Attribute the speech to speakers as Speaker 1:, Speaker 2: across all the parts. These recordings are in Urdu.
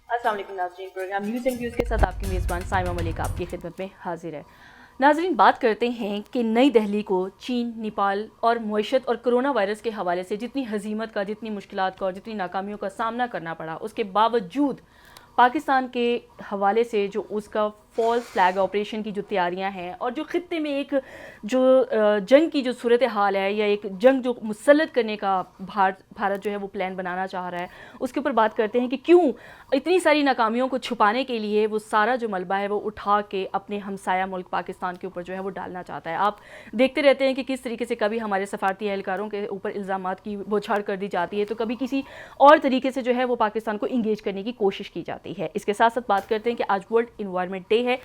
Speaker 1: السلام علیکم ناظرین، پروگرام نیوز اینڈ ویوز کے ساتھ آپ کی میزبان سائمہ ملک آپ کی خدمت میں حاضر ہے۔ ناظرین، بات کرتے ہیں کہ نئی دہلی کو چین، نیپال اور معیشت اور کرونا وائرس کے حوالے سے جتنی ہزیمت کا، جتنی مشکلات کا اور جتنی ناکامیوں کا سامنا کرنا پڑا، اس کے باوجود پاکستان کے حوالے سے جو اس کا فالس فلیگ آپریشن کی جو تیاریاں ہیں اور جو خطے میں ایک جو جنگ کی جو صورتحال ہے یا ایک جنگ جو مسلط کرنے کا بھارت جو ہے وہ پلان بنانا چاہ رہا ہے، اس کے اوپر بات کرتے ہیں کہ کیوں اتنی ساری ناکامیوں کو چھپانے کے لیے وہ سارا جو ملبہ ہے وہ اٹھا کے اپنے ہمسایہ ملک پاکستان کے اوپر جو ہے وہ ڈالنا چاہتا ہے۔ آپ دیکھتے رہتے ہیں کہ کس طریقے سے کبھی ہمارے سفارتی اہلکاروں کے اوپر الزامات کی بوچھاڑ کر دی جاتی ہے تو کبھی کسی اور طریقے سے جو ہے وہ پاکستان کو انگیج کرنے کی کوشش کی جاتی ہے۔ اس کے ساتھ ساتھ بات کرتے ہیں کہ آج ورلڈ انوائرمنٹ ڈے ہے،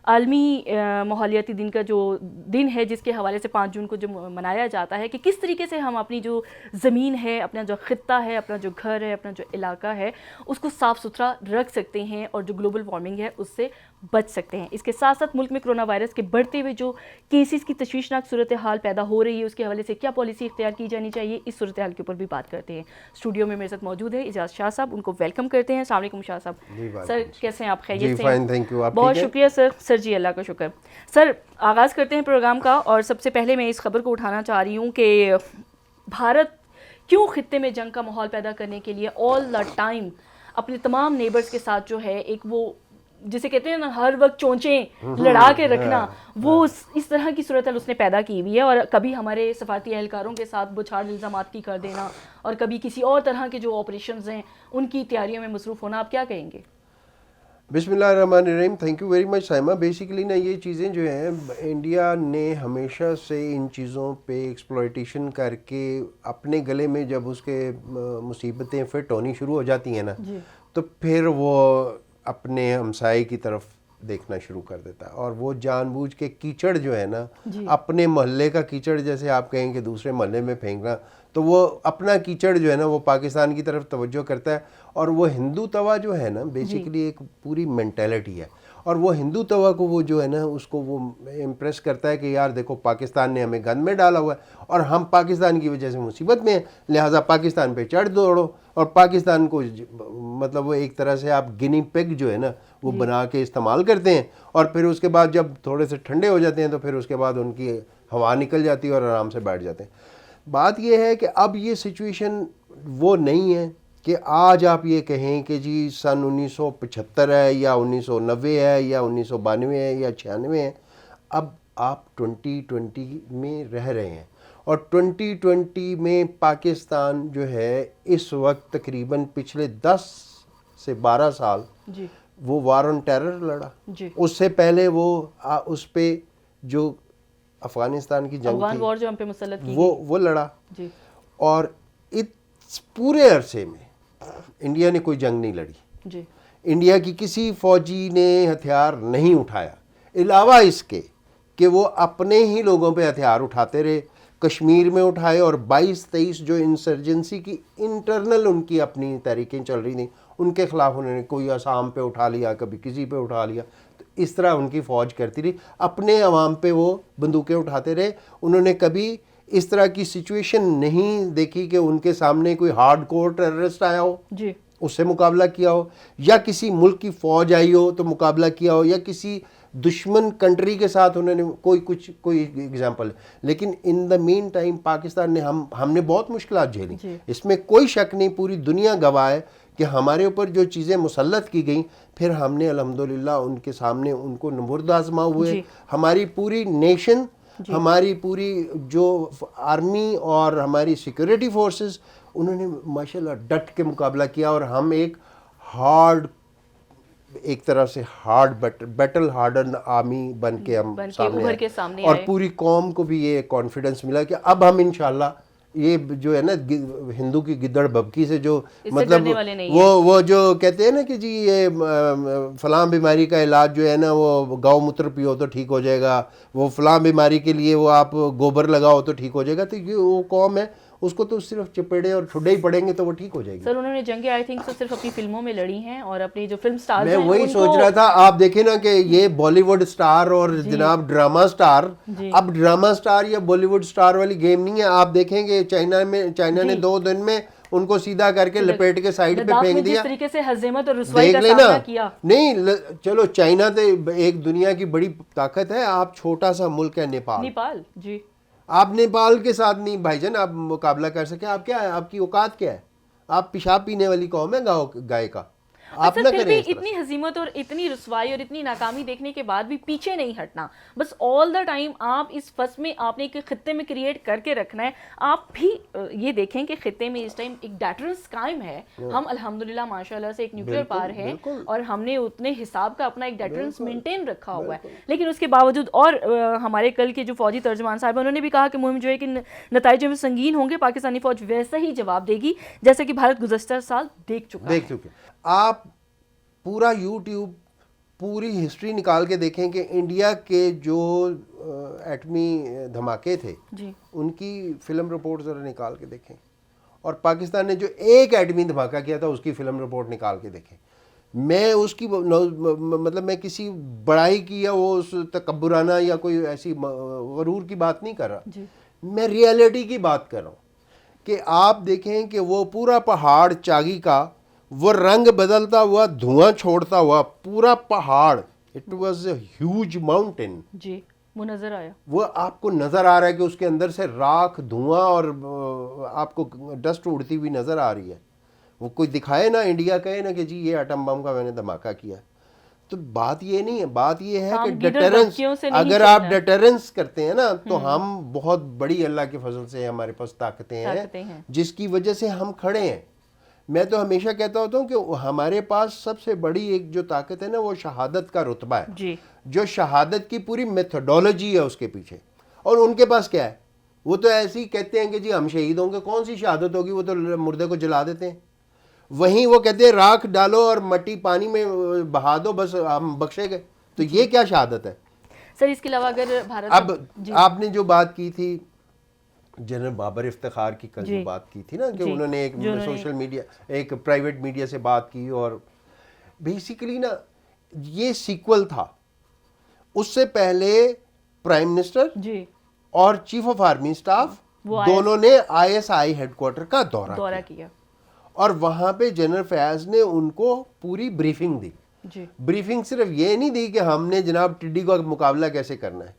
Speaker 1: عالمی ماحولیاتی دن کا جو دن ہے، جس کے حوالے سے 5 جون کو جو منایا جاتا ہے کہ کس طریقے سے ہم اپنی جو زمین ہے، اپنا جو خطہ ہے، اپنا جو گھر ہے، اپنا جو علاقہ ہے، اس کو صاف ستھرا رکھ سکتے ہیں اور جو گلوبل وارمنگ ہے اس سے بچ سکتے ہیں۔ اس کے ساتھ ساتھ ملک میں کرونا وائرس کے بڑھتے ہوئے جو کیسز کی تشویشناک صورتحال پیدا ہو رہی ہے، اس کے حوالے سے کیا پالیسی اختیار کی جانی چاہیے، اس صورتحال کے اوپر بھی بات کرتے ہیں۔ اسٹوڈیو میں میرے ساتھ موجود ہے اعجاز شاہ صاحب، ان کو ویلکم کرتے ہیں۔ السلام علیکم شاہ صاحب۔ سر کیسے ہیں آپ؟ خیریت سے ہیں؟ بہت شکریہ سر جی، اللہ کا شکر۔ سر آغاز کرتے ہیں پروگرام کا، اور سب سے پہلے میں اس خبر کو اٹھانا چاہ رہی ہوں کہ بھارت کیوں خطے میں جنگ کا ماحول پیدا کرنے کے لیے آل دا ٹائم اپنے تمام نیبرز کے ساتھ جو ہے ایک وہ جسے کہتے ہیں نا ہر وقت چونچیں لڑا کے رکھنا، وہ اس طرح کی صورتحال اس نے پیدا کی ہوئی ہے، اور کبھی ہمارے سفارتی اہلکاروں کے ساتھ بچھاڑ الزامات کی کر دینا اور کبھی کسی اور طرح کے جو آپریشنز ہیں ان کی تیاریوں میں مصروف ہونا۔ آپ کیا کہیں گے؟
Speaker 2: بسم اللہ الرحمن الرحیم۔ Thank you very much Saima. Basically نا یہ چیزیں جو ہیں انڈیا نے ہمیشہ سے ان چیزوں پہ ایکسپلائٹیشن کر کے اپنے گلے میں جب اس کے مصیبتیں فٹ ہونی شروع ہو جاتی ہیں نا تو پھر وہ اپنے ہمسائے کی طرف دیکھنا شروع کر دیتا ہے، اور وہ جان بوجھ کے کیچڑ جو ہے نا اپنے محلے کا کیچڑ، جیسے آپ کہیں کہ دوسرے محلے میں پھینکنا، تو وہ اپنا کیچڑ جو ہے نا وہ پاکستان کی طرف توجہ کرتا ہے۔ اور وہ ہندو توا جو ہے نا بیسیکلی ایک پوری مینٹیلٹی ہے، اور وہ ہندو توا کو وہ جو ہے نا اس کو وہ امپریس کرتا ہے کہ یار دیکھو پاکستان نے ہمیں گند میں ڈالا ہوا ہے اور ہم پاکستان کی وجہ سے مصیبت میں ہیں، لہٰذا پاکستان پہ چڑھ دوڑو، اور پاکستان کو مطلب وہ ایک طرح سے آپ گنی پگ جو ہے نا وہ بنا کے استعمال کرتے ہیں، اور پھر اس کے بعد جب تھوڑے سے ٹھنڈے ہو جاتے ہیں تو پھر اس کے بعد ان کی ہوا نکل جاتی ہے اور آرام سے بیٹھ جاتے ہیں۔ بات یہ ہے کہ اب یہ سچویشن وہ نہیں ہے کہ آج آپ یہ کہیں کہ جی سن 1975 ہے یا 1990 ہے یا 1992 ہے یا 96 ہے، اب آپ 2020 میں رہ رہے ہیں، اور 2020 میں پاکستان جو ہے اس وقت تقریباً پچھلے 10 سے 12 سال وہ وار آن ٹیرر لڑا، اس سے پہلے وہ اس پہ جو افغانستان کی جنگ تھی وہ لڑا، اور اس پورے عرصے میں انڈیا نے کوئی جنگ نہیں لڑی، انڈیا کی کسی فوجی نے ہتھیار نہیں اٹھایا، علاوہ اس کے کہ وہ اپنے ہی لوگوں پہ ہتھیار اٹھاتے رہے۔ کشمیر میں اٹھائے، اور 22-23 جو انسرجنسی کی انٹرنل ان کی اپنی تحریکیں چل رہی تھیں ان کے خلاف انہوں نے کوئی آسام پہ اٹھا لیا، کبھی کسی پہ اٹھا لیا، تو اس طرح ان کی فوج کرتی رہی، اپنے عوام پہ وہ بندوقیں اٹھاتے رہے۔ انہوں نے کبھی اس طرح کی سچویشن نہیں دیکھی کہ ان کے سامنے کوئی ہارڈ کور ٹیررسٹ آیا ہو اس سے مقابلہ کیا ہو، یا کسی ملک کی فوج آئی ہو تو مقابلہ کیا ہو، یا کسی دشمن کنٹری کے ساتھ انہوں نے کوئی ایگزامپل ہے۔ لیکن ان دا مین ٹائم پاکستان نے ہم نے بہت مشکلات جھیلی، اس میں کوئی شک نہیں، پوری دنیا گواہ ہے کہ ہمارے اوپر جو چیزیں مسلط کی گئیں پھر ہم نے الحمدللہ ان کے سامنے ان کو نمرد آزما ہوئے۔ ہماری پوری نیشن، ہماری پوری جو آرمی اور ہماری سیکورٹی فورسز، انہوں نے ماشاءاللہ ڈٹ کے مقابلہ کیا، اور ہم ایک طرح سے بیٹل ہارڈن آرمی بن کے ہم سامنے آئے، اور پوری قوم کو بھی یہ کانفیڈنس ملا کہ اب ہم انشاءاللہ یہ جو ہے نا ہندو کی گدڑ بھبکی سے جو مطلب وہ جو کہتے ہیں نا کہ جی یہ فلاں بیماری کا علاج جو ہے نا وہ گاؤ موتر پیو تو ٹھیک ہو جائے گا، وہ فلاں بیماری کے لیے وہ آپ گوبر لگاؤ تو ٹھیک ہو جائے گا، تو یہ وہ قوم ہے اس کو تو صرف چپیڑے اور ٹھڈے ہی پڑیں گے تو وہ ٹھیک ہو جائے گی۔
Speaker 1: سر انہوں نے جنگیں آئی تھنک تو صرف اپنی فلموں میں لڑی ہیں، اور اپنی جو فلم سٹارز ہیں
Speaker 2: میں وہی سوچ رہا تھا، آپ دیکھیں نا کہ یہ بالی ووڈ سٹار اور جناب ڈرامہ سٹار، اب ڈرامہ سٹار یا بالی ووڈ سٹار والی گیم نہیں ہے۔ آپ دیکھیں کہ چائنا نے 2 دن میں ان کو سیدھا کر کے لپیٹ کے سائڈ پہ
Speaker 1: لداخ میں
Speaker 2: پھینک
Speaker 1: جس
Speaker 2: دیا.
Speaker 1: طریقے سے ہزیمت اور رسوائی کا
Speaker 2: دیکھ لینا.
Speaker 1: سامنا کیا.
Speaker 2: نہیں چلو چائنا تو ایک دنیا کی بڑی طاقت ہے, آپ چھوٹا سا ملک ہے نیپال.
Speaker 1: نیپال جی
Speaker 2: آپ نیپال کے ساتھ نہیں بھائی جان آپ مقابلہ کر سکیں. آپ کیا ہے, آپ کی اوقات کیا ہے؟ آپ پیشاب پینے والی قوم ہے گائے کا. آپ نہ
Speaker 1: پھر
Speaker 2: کریں
Speaker 1: بھی
Speaker 2: اس طرح
Speaker 1: اتنی ہزیمت اور اتنی رسوائی اور اتنی ناکامی دیکھنے کے بعد بھی پیچھے نہیں ہٹنا. بس آل دا ٹائم آپ اس فص میں آپ نے ایک خطے میں کریٹ کر کے رکھنا ہے. آپ بھی یہ دیکھیں کہ خطے میں اس ٹائم ایک ڈیٹرنس قائم ہے. ہم الحمدللہ ماشاءاللہ سے ایک نیوکلیئر پاور ہے اور ہم نے اتنے حساب کا اپنا ایک ڈیٹرنس مینٹین رکھا ہوا ہے. لیکن اس کے باوجود اور ہمارے کل کے جو فوجی ترجمان صاحب انہوں نے بھی کہا کہ مہم جو ہے کہ نتائج میں سنگین ہوں گے, پاکستانی فوج ویسا ہی جواب دے گی جیسا کہ بھارت گزشتہ سال دیکھ چکا ہے.
Speaker 2: آپ پورا یوٹیوب پوری ہسٹری نکال کے دیکھیں کہ انڈیا کے جو ایٹمی دھماکے تھے
Speaker 1: جی
Speaker 2: ان کی فلم رپورٹ ذرا نکال کے دیکھیں, اور پاکستان نے جو ایک ایٹمی دھماکہ کیا تھا اس کی فلم رپورٹ نکال کے دیکھیں. میں اس کی مطلب میں کسی بڑائی کی یا وہ اس تکبرانہ یا کوئی ایسی غرور کی بات نہیں کر رہا, میں ریئلٹی کی بات کر رہا ہوں کہ آپ دیکھیں کہ وہ پورا پہاڑ چاگی کا وہ رنگ بدلتا ہوا دھواں چھوڑتا ہوا پورا پہاڑ, it was a huge mountain.
Speaker 1: جی وہ نظر آیا,
Speaker 2: وہ آپ کو نظر آ رہا ہے کہ اس کے اندر سے راکھ دھواں اور آپ کو ڈسٹ اڑتی ہوئی نظر آ رہی ہے. وہ کوئی دکھائے نا, انڈیا کہے نا کہ جی یہ ایٹم بم کا میں نے دھماکہ کیا. تو بات یہ نہیں ہے, بات یہ ہے کہ ڈیٹرنس, اگر آپ ڈیٹرنس کرتے ہیں نا تو ہم بہت بڑی اللہ کے فضل سے ہمارے پاس طاقتیں ہیں جس کی وجہ سے ہم کھڑے ہیں. میں تو ہمیشہ کہتا ہوتا ہوں کہ ہمارے پاس سب سے بڑی ایک جو طاقت ہے نا وہ شہادت کا رتبہ ہے.
Speaker 1: جی
Speaker 2: جو شہادت کی پوری میتھڈولوجی ہے اس کے پیچھے, اور ان کے پاس کیا ہے, وہ تو ایسے ہی کہتے ہیں کہ جی ہم شہید ہوں گے. کون سی شہادت ہوگی, وہ تو مردے کو جلا دیتے ہیں. وہیں وہ کہتے ہیں راکھ ڈالو اور مٹی پانی میں بہا دو, بس ہم بخشے گئے. تو یہ کیا شہادت ہے
Speaker 1: سر؟ اس کے علاوہ اگر بھارت
Speaker 2: اب آپ نے جو بات کی تھی جنرل بابر افتخار کی, کل جو بات کی تھی نا کہ انہوں نے ایک سوشل میڈیا ایک پرائیویٹ میڈیا سے بات کی, اور بیسیکلی نا یہ سیکول تھا. اس سے پہلے پرائم منسٹر
Speaker 1: جی
Speaker 2: اور چیف آف آرمی اسٹاف دونوں نے ISI ہیڈ کوارٹر کا دورہ کیا, اور وہاں پہ جنرل فیاض نے ان کو پوری بریفنگ دی. بریفنگ صرف یہ نہیں دی کہ ہم نے جناب ٹڈی کا مقابلہ کیسے کرنا ہے,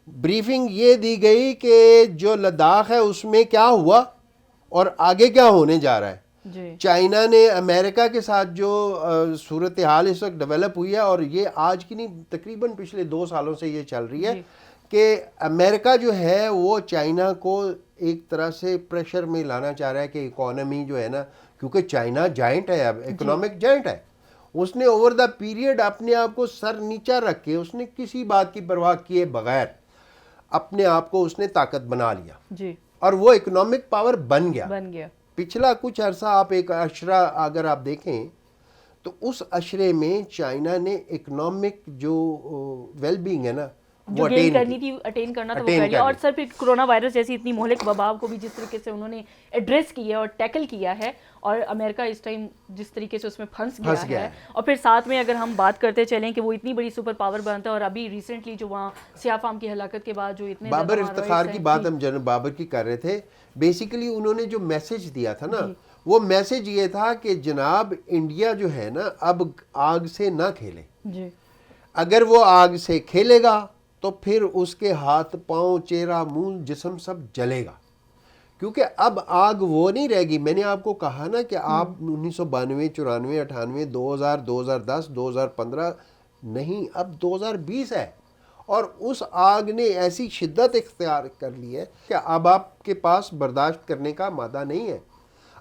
Speaker 2: بریفنگ یہ دی گئی کہ جو لداخ ہے اس میں کیا ہوا اور آگے کیا ہونے جا رہا ہے. چائنا نے امریکہ کے ساتھ جو صورتحال اس وقت ڈیولپ ہوئی ہے, اور یہ آج کی نہیں تقریباً پچھلے 2 سالوں سے یہ چل رہی ہے کہ امریکہ جو ہے وہ چائنا کو ایک طرح سے پریشر میں لانا چاہ رہا ہے کہ اکانومی جو ہے نا, کیونکہ چائنا جائنٹ ہے, اب اکنامک جائنٹ ہے, اس نے اوور دا پیریڈ اپنے آپ کو سر نیچا رکھ کے, اس نے کسی بات کی پرواہ کیے بغیر اپنے آپ کو اس نے طاقت بنا لیا, اور وہ اکنامک پاور بن گیا. پچھلا کچھ عرصہ آپ ایک عشرہ اگر آپ دیکھیں تو اس عشرے میں چائنا نے اکنامک جو ویل بینگ ہے نا
Speaker 1: جو گین کرنی تھی, اٹین کرنا تھا وہ کر لیا. اور سر پھر کرونا وائرس جیسی اتنی مہلک وبا کو بھی جس طریقے سے انہوں نے ایڈریس کی ہے اور ٹیکل کیا ہے, اور امریکہ اس ٹائم جس طریقے سے اس میں پھنس گیا ہے, اور پھر ساتھ میں اگر ہم بات کرتے چلیں کہ وہ اتنی بڑی سپر پاور بنتا ہے, اور ابھی ریسنٹلی جو وہاں سیاہ فام کی ہلاکت کے بعد جو اتنے
Speaker 2: بابر افتخار کی بات ہم جنرل بابر کی کر رہے تھے, بیسیکلی انہوں نے جو میسج دیا تھا نا وہ میسج یہ تھا کہ جناب انڈیا جو ہے نا اب آگ سے نہ کھیلے. اگر وہ آگ سے کھیلے گا تو پھر اس کے ہاتھ پاؤں چہرہ منہ جسم سب جلے گا, کیونکہ اب آگ وہ نہیں رہے گی. میں نے آپ کو کہا نا کہ آپ 1992 94 98 2000 2010 2015 نہیں, اب 2020 ہے, اور اس آگ نے ایسی شدت اختیار کر لی ہے کہ اب آپ کے پاس برداشت کرنے کا مادہ نہیں ہے.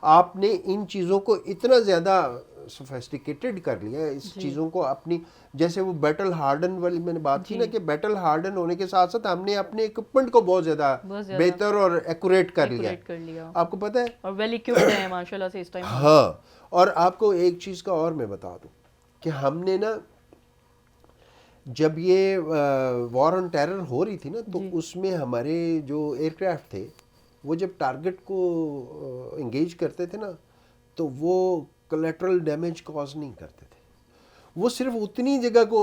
Speaker 2: آپ نے ان چیزوں کو اتنا زیادہ سوفیسٹیکیٹڈ کر لیا ہے, اس چیزوں کو اپنی, جیسے وہ بیٹل ہارڈن والی میں نے بات کی نا کہ بیٹل ہارڈن ہونے کے ساتھ ساتھ ہم نے اپنے اکوپمنٹ کو بہت زیادہ بہتر اور ایکوریٹ کر لیا. آپ کو پتہ ہے,
Speaker 1: اور ویل ایکوپڈ ہیں ماشاءاللہ سے اس ٹائم.
Speaker 2: ہاں, اور آپ کو ایک چیز کا اور میں بتا دوں کہ ہم نے نا جب یہ وار آن ٹیرر ہو رہی تھی نا تو اس میں ہمارے جو ایئر کرافٹ تھے وہ جب ٹارگٹ کو انگیج کرتے تھے نا تو وہ کولیٹرل ڈیمیج کاز نہیں کرتے تھے, وہ صرف اتنی جگہ کو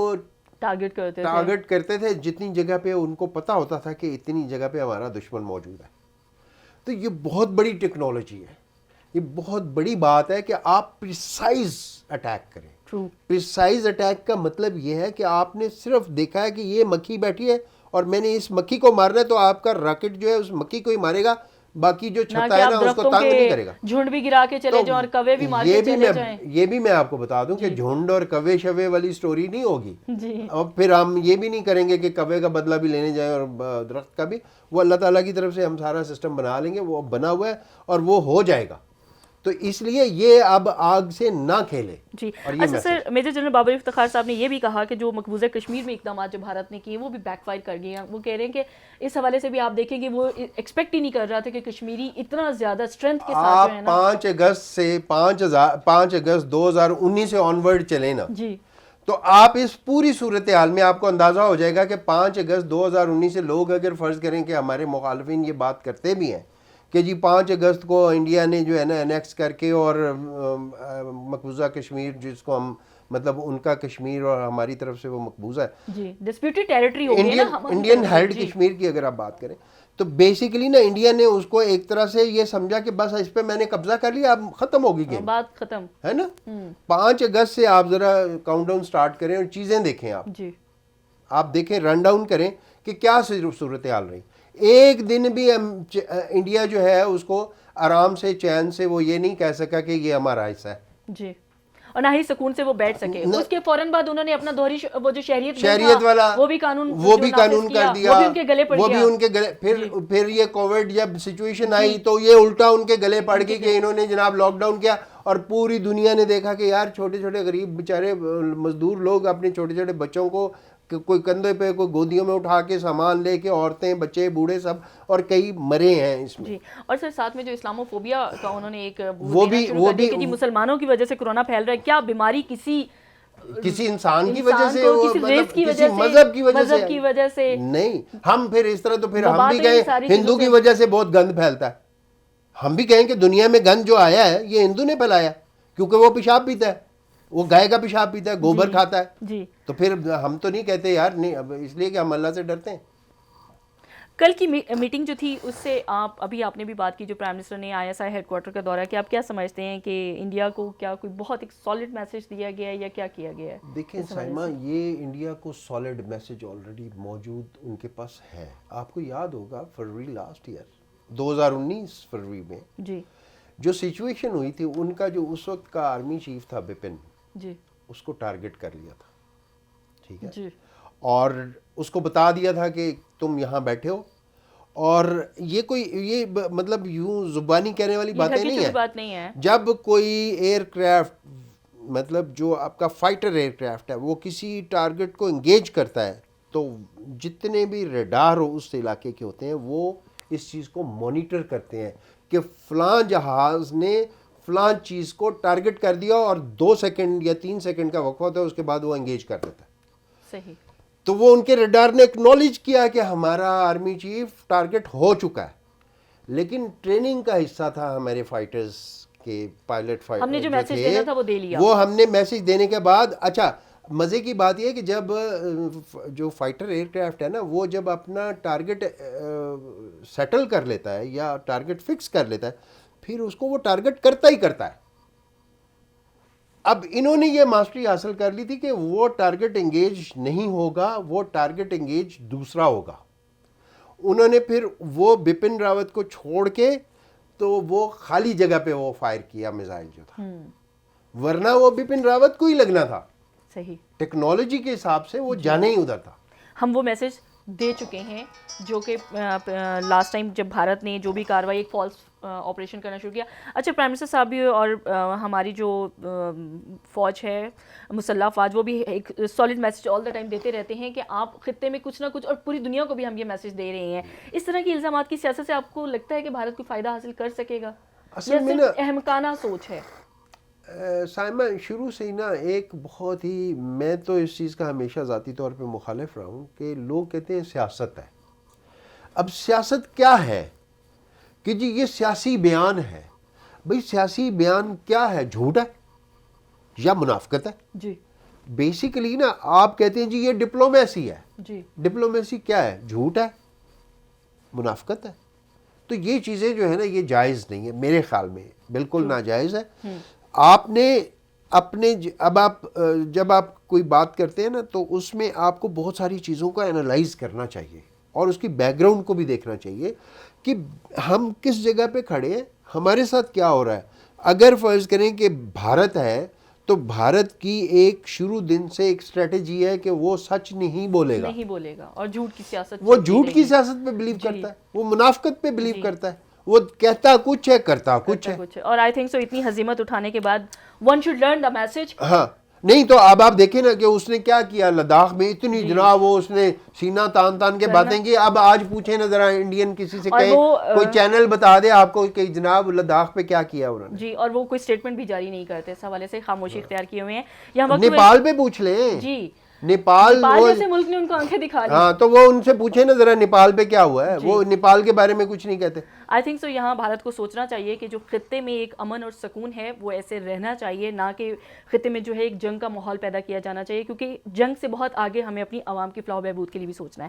Speaker 2: ٹارگٹ کرتے تھے جتنی جگہ پہ ان کو پتا ہوتا تھا کہ اتنی جگہ پہ ہمارا دشمن موجود ہے. تو یہ بہت بڑی ٹیکنالوجی ہے. یہ بہت بڑی بات ہے کہ آپ پریسائز اٹیک کریں.
Speaker 1: ٹرو.
Speaker 2: پریسائز اٹیک کا مطلب یہ ہے کہ آپ نے صرف دیکھا ہے کہ یہ مکھی بیٹھی ہے اور میں نے اس مکھی کو مارنا ہے, تو آپ کا راکٹ جو ہے اس مکھی کو ہی مارے گا, باقی جو
Speaker 1: نہ
Speaker 2: چھتا
Speaker 1: کہ
Speaker 2: ہے
Speaker 1: آپ
Speaker 2: نا اس کو
Speaker 1: درختوں
Speaker 2: تنگ نہیں
Speaker 1: کے
Speaker 2: کرے گا.
Speaker 1: جھنڈ بھی گرا کے چلے
Speaker 2: تو
Speaker 1: جائیں اور کوے بھی مار کے چلے جائیں.
Speaker 2: یہ بھی میں آپ کو بتا دوں کہ جھنڈ اور کوے شوے والی سٹوری نہیں ہوگی.
Speaker 1: جی.
Speaker 2: اور پھر ہم یہ بھی نہیں کریں گے کہ کوے کا بدلہ بھی لینے جائیں اور درخت کا بھی. وہ اللہ تعالیٰ کی طرف سے ہم سارا سسٹم بنا لیں گے, وہ بنا ہوا ہے اور وہ ہو جائے گا. تو اس لیے یہ اب آگ سے نہ کھیلے.
Speaker 1: جی. اچھا سر, میجر جنرل بابر افتخار صاحب نے یہ بھی کہا کہ جو مقبوضہ کشمیر میں اقدامات جو بھارت نے کیے وہ بھی بیک فائر کر گئے ہیں. وہ کہہ رہے ہیں کہ اس حوالے سے بھی آپ دیکھیں کہ وہ ایکسپیکٹ ہی نہیں کر رہا تھا کہ کشمیری اتنا زیادہ اسٹرینتھ کے ساتھ جو ہے نا.
Speaker 2: 5 اگست سے 5 اگست 2019 سے آنورڈ چلے نا,
Speaker 1: جی,
Speaker 2: تو آپ اس پوری صورتحال میں آپ کو اندازہ ہو جائے گا کہ 5 اگست 2019 سے لوگ اگر فرض کریں کہ ہمارے مخالفین یہ بات کرتے بھی ہیں کہ جی 5 اگست کو انڈیا نے جو ہے نا انیکس کر کے اور مقبوضہ کشمیر جس کو ہم مطلب ان کا کشمیر اور ہماری طرف سے وہ مقبوضہ ہے,
Speaker 1: جی, ڈسپیوٹڈ ٹیریٹری ہو گئی نا
Speaker 2: انڈین ہیلڈ کشمیر کی اگر آپ بات کریں, تو بیسیکلی نا انڈیا نے اس کو ایک طرح سے یہ سمجھا کہ بس اس پہ میں نے قبضہ کر لیا, اب ختم ہوگی گیم,
Speaker 1: بات ختم
Speaker 2: ہے نا. 5 اگست سے آپ ذرا کاؤنٹ ڈاؤن سٹارٹ کریں اور چیزیں دیکھیں.
Speaker 1: جی,
Speaker 2: آپ دیکھیں رن ڈاؤن کریں کہ کیا صورتحال رہی. ایک دن بھی انڈیا جو ہے اس کو آرام سے چین سے وہ یہ نہیں کہہ سکا کہ یہ ہمارا حصہ ہے.
Speaker 1: جی, اور نہ ہی سکون سے وہ بیٹھ سکے. اس کے فوراً بعد انہوں نے اپنا دوہری وہ جو
Speaker 2: شہریت والا
Speaker 1: وہ بھی قانون
Speaker 2: کر دیا,
Speaker 1: وہ بھی ان کے گلے پڑ گیا.
Speaker 2: وہ بھی ان کے گلے. پھر یہ کووڈ جب سچویشن آئی تو یہ الٹا ان کے گلے پڑ گئی کہ انہوں نے جناب لاک ڈاؤن کیا, اور پوری دنیا نے دیکھا کہ یار چھوٹے چھوٹے غریب بیچارے مزدور لوگ اپنے چھوٹے چھوٹے بچوں کو کوئی کندھے پہ کوئی گودیوں میں اٹھا کے سامان لے کے, عورتیں بچے بوڑھے سب, اور کئی مرے ہیں اس میں.
Speaker 1: جی, اور سر ساتھ میں جو اسلامو فوبیا کا انہوں نے ایک وہ بھی کہ مسلمانوں کی وجہ سے کرونا پھیل رہا ہے. کیا بیماری کسی
Speaker 2: انسان کی وجہ سے, کسی مذہب کی وجہ سے نہیں. ہم پھر اس طرح, تو پھر ہم بھی کہیں ہندو کی وجہ سے بہت گند پھیلتا ہے. ہم بھی کہیں کہ دنیا میں گند جو آیا ہے یہ ہندو نے پھیلایا, کیونکہ وہ پیشاب پیتا ہے, وہ گائے کا پیشاب پیتا ہے, گوبر کھاتا ہے.
Speaker 1: جی,
Speaker 2: تو پھر ہم تو نہیں کہتے یار نہیں, اب اس لیے کہ ہم اللہ سے ڈرتے ہیں.
Speaker 1: کل کی میٹنگ جو تھی اس سے آپ نے بھی بات کی, جو پرائم منسٹر نے I S I had quarter کا دورہ کیا, آپ کیا سمجھتے ہیں کہ انڈیا کو کیا کوئی بہت ایک سالڈ میسج دیا گیا ہے یا کیا کیا گیا ہے؟
Speaker 2: دیکھیں سائمہ, یہ انڈیا کو سالڈ میسج آلریڈی موجود ان کے پاس ہے. آپ کو یاد ہوگا فروری لاسٹ ایئر 2019 فروری میں
Speaker 1: جی
Speaker 2: جو سچویشن ہوئی تھی, ان کا جو اس وقت کا آرمی چیف تھا بپن,
Speaker 1: جی,
Speaker 2: اس کو ٹارگٹ کر لیا تھا. ٹھیک ہے
Speaker 1: جی,
Speaker 2: اور اس کو بتا دیا تھا کہ تم یہاں بیٹھے ہو, اور یہ کوئی یہ مطلب یوں زبانی کہنے والی باتیں نہیں ہیں. جب کوئی ایئر کرافٹ مطلب جو آپ کا فائٹر ایئر کرافٹ ہے وہ کسی ٹارگٹ کو انگیج کرتا ہے, تو جتنے بھی ریڈار اس علاقے کے ہوتے ہیں وہ اس چیز کو مانیٹر کرتے ہیں کہ فلاں جہاز نے فلاں چیز کو ٹارگٹ کر دیا, اور 2 سیکنڈ یا 3 سیکنڈ کا وقفہ ہوتا ہے, اس کے بعد وہ انگیج کر دیتا ہے.
Speaker 1: صحیح.
Speaker 2: تو وہ ان کے ریڈار نے اکنالج کیا کہ ہمارا آرمی چیف ٹارگٹ ہو چکا ہے, لیکن ٹریننگ کا حصہ تھا ہمارے فائٹرز کے پائلٹ
Speaker 1: ہم نے جو میسج دینا تھا وہ دے لیا.
Speaker 2: وہ ہم نے میسج دینے کے بعد, اچھا مزے کی بات یہ ہے کہ جب جو فائٹر ایئر کرافٹ ہے نا وہ جب اپنا ٹارگٹ سیٹل کر لیتا ہے یا ٹارگٹ فکس کر لیتا ہے, پھر اس کو وہ ٹارگٹ کرتا ہی کرتا ہے. اب انہوں نے یہ ماسٹری حاصل کر لی تھی کہ وہ ٹارگٹ انگیج نہیں ہوگا, وہ ٹارگٹ انگیج دوسرا ہوگا. انہوں نے پھر وہ بپن راوت کو چھوڑ کے تو وہ خالی جگہ پہ وہ فائر کیا میزائل جو تھا, ورنہ وہ بپن راوت کو ہی لگنا تھا.
Speaker 1: صحیح.
Speaker 2: ٹیکنالوجی کے حساب سے وہ جانے ہی ادھر تھا.
Speaker 1: ہم وہ میسج دے چکے ہیں جو کہ لاسٹ ٹائم جب بھارت نے جو بھی کاروائی ایک فالس آپریشن کرنا شروع کیا. اچھا پرائم منسٹر صاحب بھی اور ہماری جو فوج ہے مسلح افواج وہ بھی ایک solid message all the time دیتے رہتے ہیں کہ آپ خطے میں کچھ نہ کچھ, اور پوری دنیا کو بھی ہم یہ میسج دے رہے ہیں. اس طرح کی الزامات کی سیاست سے آپ کو لگتا ہے کہ بھارت کوئی فائدہ حاصل کر سکے گا یا صرف احمقانہ سوچ ہے؟
Speaker 2: سائمہ شروع سے ہی نا ایک بہت ہی, میں تو اس چیز کا ہمیشہ ذاتی طور پہ مخالف رہا ہوں کہ لوگ کہتے ہیں سیاست ہے. اب سیاست کیا ہے کہ جی یہ سیاسی بیان ہے. بھئی سیاسی بیان کیا ہے, جھوٹ ہے یا منافقت ہے؟
Speaker 1: جی
Speaker 2: بیسیکلی نا آپ کہتے ہیں جی یہ ڈپلومیسی ہے.
Speaker 1: جی,
Speaker 2: ڈپلومیسی کیا ہے؟ جھوٹ ہے, منافقت ہے. تو یہ چیزیں جو ہے نا یہ جائز نہیں ہے میرے خیال میں, بالکل ناجائز ہے. آپ نے اپنے جب آپ کوئی بات کرتے ہیں نا تو اس میں آپ کو بہت ساری چیزوں کو انالائز کرنا چاہیے اور اس کی بیک گراؤنڈ کو بھی دیکھنا چاہیے کہ ہم کس جگہ پہ کھڑے ہیں, ہمارے ساتھ کیا ہو رہا ہے. اگر فرض کریں کہ بھارت ہے تو بھارت کی ایک شروع دن سے ایک اسٹریٹجی ہے کہ وہ سچ نہیں بولے گا
Speaker 1: اور جھوٹ کی سیاست,
Speaker 2: وہ جھوٹ کی سیاست پہ بلیو کرتا ہے, وہ منافقت پہ بلیو کرتا ہے, وہ کہتا کچھ ہے کرتا کچھ ہے.
Speaker 1: اور آئی تھنک سو اتنی ہزیمت اٹھانے کے بعد one should learn the message.
Speaker 2: ہاں نہیں تو اب آپ دیکھیں نا کہ اس نے کیا کیا لداخ میں, اتنی جناب وہ اس نے سینہ تان کے باتیں کی. اب آج پوچھیں نا ذرا انڈین کسی سے کہیں کوئی چینل بتا دے آپ کو کہ جناب لداخ پہ کیا کیا انہوں نے.
Speaker 1: جی, اور وہ کوئی اسٹیٹمنٹ بھی جاری نہیں کرتے, اس حوالے سے خاموشی اختیار کیے ہوئے ہیں. یہاں
Speaker 2: نیپال پہ پوچھ لیں.
Speaker 1: جی,
Speaker 2: نیپال
Speaker 1: جیسے ملک نے ان کو آنکھیں دکھا لی.
Speaker 2: ہاں تو وہ ان سے پوچھیں نا ذرا نیپال پہ کیا ہوا ہے, وہ نیپال کے بارے میں کچھ نہیں کہتے.
Speaker 1: آئی تھنک سو یہاں بھارت کو سوچنا چاہیے کہ جو خطے میں ایک امن اور سکون ہے وہ ایسے رہنا چاہیے, نہ کہ خطے میں جو ہے ایک جنگ کا ماحول پیدا کیا جانا چاہیے, کیونکہ جنگ سے بہت آگے ہمیں اپنی عوام کی فلاح و بہبود کے لیے بھی سوچنا ہے.